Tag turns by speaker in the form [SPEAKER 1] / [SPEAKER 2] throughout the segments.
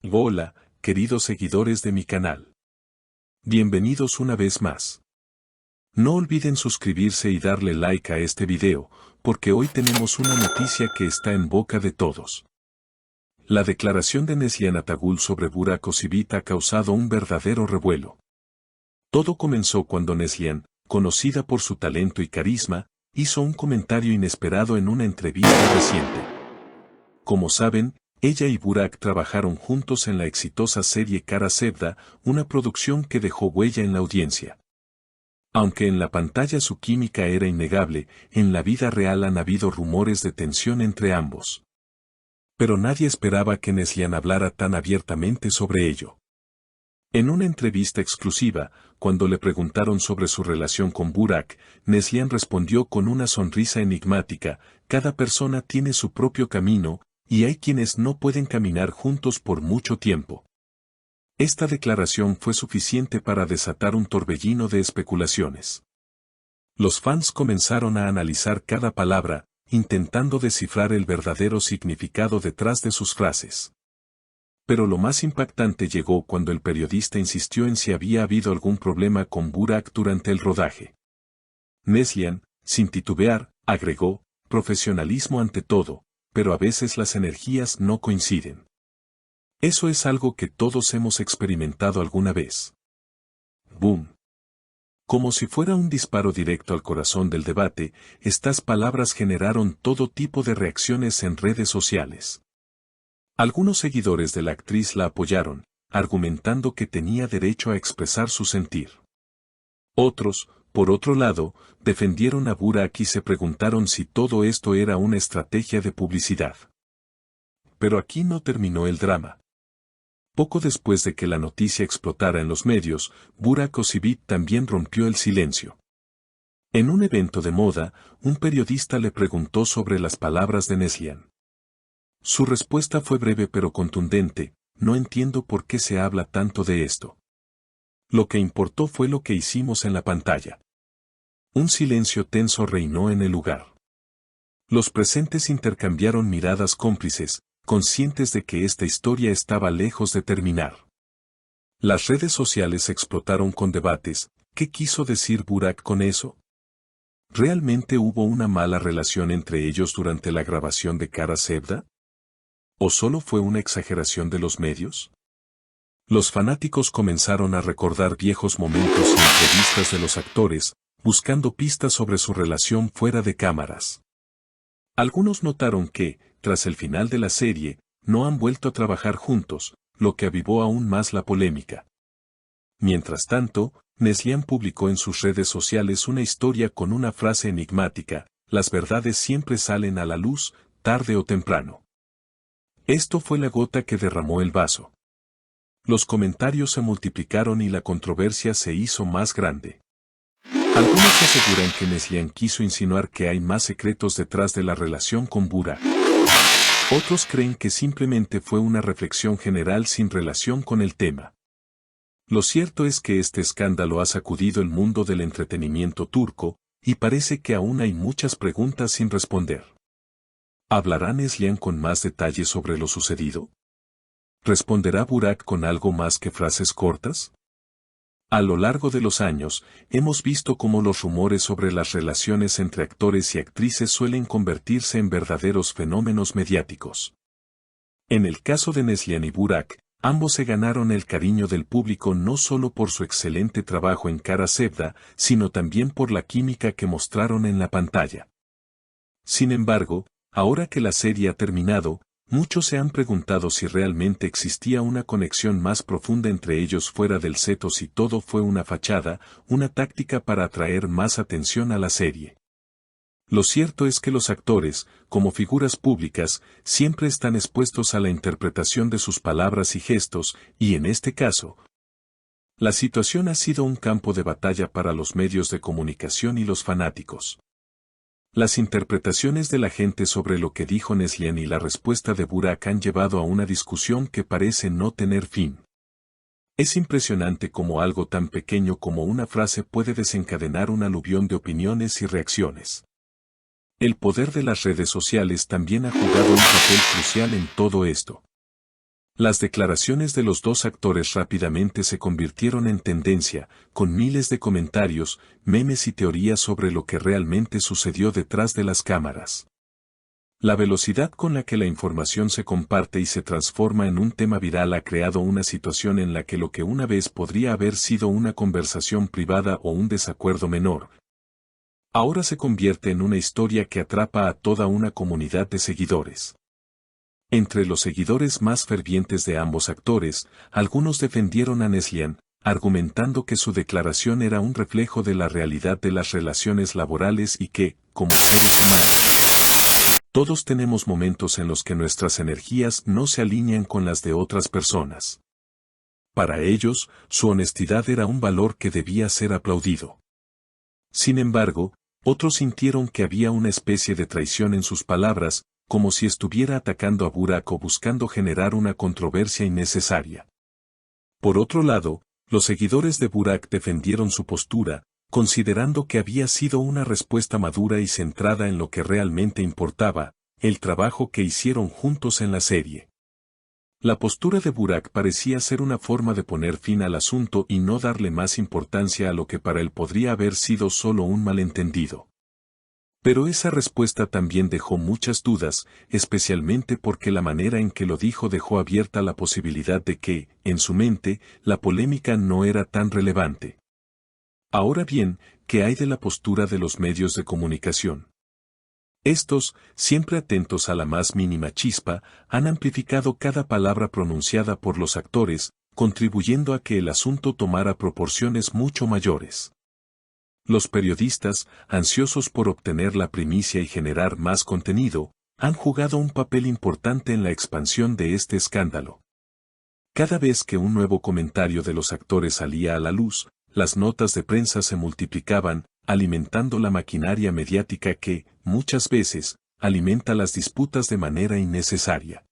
[SPEAKER 1] Hola, queridos seguidores de mi canal. Bienvenidos una vez más. No olviden suscribirse y darle like a este video, porque hoy tenemos una noticia que está en boca de todos. La declaración de Neslihan Atagul sobre Burak Özçivit ha causado un verdadero revuelo. Todo comenzó cuando Neslihan, conocida por su talento y carisma, hizo un comentario inesperado en una entrevista reciente. Como saben, ella y Burak trabajaron juntos en la exitosa serie Kara Sevda, una producción que dejó huella en la audiencia. Aunque en la pantalla su química era innegable, en la vida real han habido rumores de tensión entre ambos. Pero nadie esperaba que Neslihan hablara tan abiertamente sobre ello. En una entrevista exclusiva, cuando le preguntaron sobre su relación con Burak, Neslihan respondió con una sonrisa enigmática: cada persona tiene su propio camino, y hay quienes no pueden caminar juntos por mucho tiempo. Esta declaración fue suficiente para desatar un torbellino de especulaciones. Los fans comenzaron a analizar cada palabra, intentando descifrar el verdadero significado detrás de sus frases. Pero lo más impactante llegó cuando el periodista insistió en si había habido algún problema con Burak durante el rodaje. Neslihan, sin titubear, agregó: profesionalismo ante todo, pero a veces las energías no coinciden. Eso es algo que todos hemos experimentado alguna vez. ¡Boom! Como si fuera un disparo directo al corazón del debate, estas palabras generaron todo tipo de reacciones en redes sociales. Algunos seguidores de la actriz la apoyaron, argumentando que tenía derecho a expresar su sentir. Otros, por otro lado, defendieron a Burak y se preguntaron si todo esto era una estrategia de publicidad. Pero aquí no terminó el drama. Poco después de que la noticia explotara en los medios, Burak Özçivit también rompió el silencio. En un evento de moda, un periodista le preguntó sobre las palabras de Neslihan. Su respuesta fue breve pero contundente: no entiendo por qué se habla tanto de esto. Lo que importó fue lo que hicimos en la pantalla. Un silencio tenso reinó en el lugar. Los presentes intercambiaron miradas cómplices, conscientes de que esta historia estaba lejos de terminar. Las redes sociales explotaron con debates: ¿qué quiso decir Burak con eso? ¿Realmente hubo una mala relación entre ellos durante la grabación de Kara Sevda? ¿O solo fue una exageración de los medios? Los fanáticos comenzaron a recordar viejos momentos y entrevistas de los actores, buscando pistas sobre su relación fuera de cámaras. Algunos notaron que, tras el final de la serie, no han vuelto a trabajar juntos, lo que avivó aún más la polémica. Mientras tanto, Neslihan publicó en sus redes sociales una historia con una frase enigmática: las verdades siempre salen a la luz, tarde o temprano. Esto fue la gota que derramó el vaso. Los comentarios se multiplicaron y la controversia se hizo más grande. Algunos aseguran que Neslihan quiso insinuar que hay más secretos detrás de la relación con Burak. Otros creen que simplemente fue una reflexión general sin relación con el tema. Lo cierto es que este escándalo ha sacudido el mundo del entretenimiento turco, y parece que aún hay muchas preguntas sin responder. ¿Hablará Neslihan con más detalles sobre lo sucedido? ¿Responderá Burak con algo más que frases cortas? A lo largo de los años, hemos visto cómo los rumores sobre las relaciones entre actores y actrices suelen convertirse en verdaderos fenómenos mediáticos. En el caso de Neslihan y Burak, ambos se ganaron el cariño del público no solo por su excelente trabajo en Kara Sevda, sino también por la química que mostraron en la pantalla. Sin embargo, ahora que la serie ha terminado, muchos se han preguntado si realmente existía una conexión más profunda entre ellos fuera del set o si todo fue una fachada, una táctica para atraer más atención a la serie. Lo cierto es que los actores, como figuras públicas, siempre están expuestos a la interpretación de sus palabras y gestos, y en este caso, la situación ha sido un campo de batalla para los medios de comunicación y los fanáticos. Las interpretaciones de la gente sobre lo que dijo Neslihan y la respuesta de Burak han llevado a una discusión que parece no tener fin. Es impresionante cómo algo tan pequeño como una frase puede desencadenar un aluvión de opiniones y reacciones. El poder de las redes sociales también ha jugado un papel crucial en todo esto. Las declaraciones de los dos actores rápidamente se convirtieron en tendencia, con miles de comentarios, memes y teorías sobre lo que realmente sucedió detrás de las cámaras. La velocidad con la que la información se comparte y se transforma en un tema viral ha creado una situación en la que lo que una vez podría haber sido una conversación privada o un desacuerdo menor, ahora se convierte en una historia que atrapa a toda una comunidad de seguidores. Entre los seguidores más fervientes de ambos actores, algunos defendieron a Neslihan, argumentando que su declaración era un reflejo de la realidad de las relaciones laborales y que, como seres humanos, todos tenemos momentos en los que nuestras energías no se alinean con las de otras personas. Para ellos, su honestidad era un valor que debía ser aplaudido. Sin embargo, otros sintieron que había una especie de traición en sus palabras, como si estuviera atacando a Burak o buscando generar una controversia innecesaria. Por otro lado, los seguidores de Burak defendieron su postura, considerando que había sido una respuesta madura y centrada en lo que realmente importaba, el trabajo que hicieron juntos en la serie. La postura de Burak parecía ser una forma de poner fin al asunto y no darle más importancia a lo que para él podría haber sido solo un malentendido. Pero esa respuesta también dejó muchas dudas, especialmente porque la manera en que lo dijo dejó abierta la posibilidad de que, en su mente, la polémica no era tan relevante. Ahora bien, ¿qué hay de la postura de los medios de comunicación? Estos, siempre atentos a la más mínima chispa, han amplificado cada palabra pronunciada por los actores, contribuyendo a que el asunto tomara proporciones mucho mayores. Los periodistas, ansiosos por obtener la primicia y generar más contenido, han jugado un papel importante en la expansión de este escándalo. Cada vez que un nuevo comentario de los actores salía a la luz, las notas de prensa se multiplicaban, alimentando la maquinaria mediática que, muchas veces, alimenta las disputas de manera innecesaria.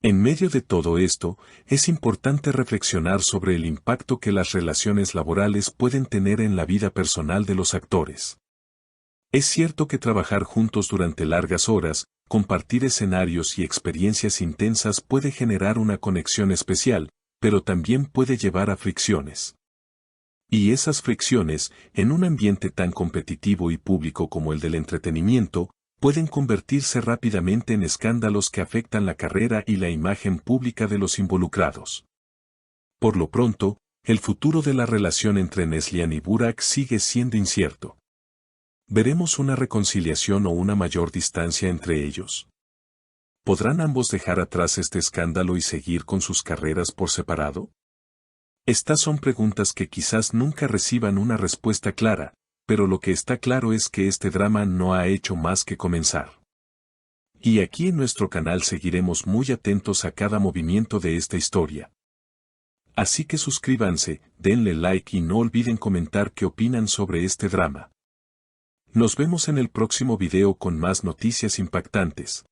[SPEAKER 1] En medio de todo esto, es importante reflexionar sobre el impacto que las relaciones laborales pueden tener en la vida personal de los actores. Es cierto que trabajar juntos durante largas horas, compartir escenarios y experiencias intensas puede generar una conexión especial, pero también puede llevar a fricciones. Y esas fricciones, en un ambiente tan competitivo y público como el del entretenimiento, pueden convertirse rápidamente en escándalos que afectan la carrera y la imagen pública de los involucrados. Por lo pronto, el futuro de la relación entre Neslihan y Burak sigue siendo incierto. ¿Veremos una reconciliación o una mayor distancia entre ellos? ¿Podrán ambos dejar atrás este escándalo y seguir con sus carreras por separado? Estas son preguntas que quizás nunca reciban una respuesta clara, pero lo que está claro es que este drama no ha hecho más que comenzar. Y aquí en nuestro canal seguiremos muy atentos a cada movimiento de esta historia. Así que suscríbanse, denle like y no olviden comentar qué opinan sobre este drama. Nos vemos en el próximo video con más noticias impactantes.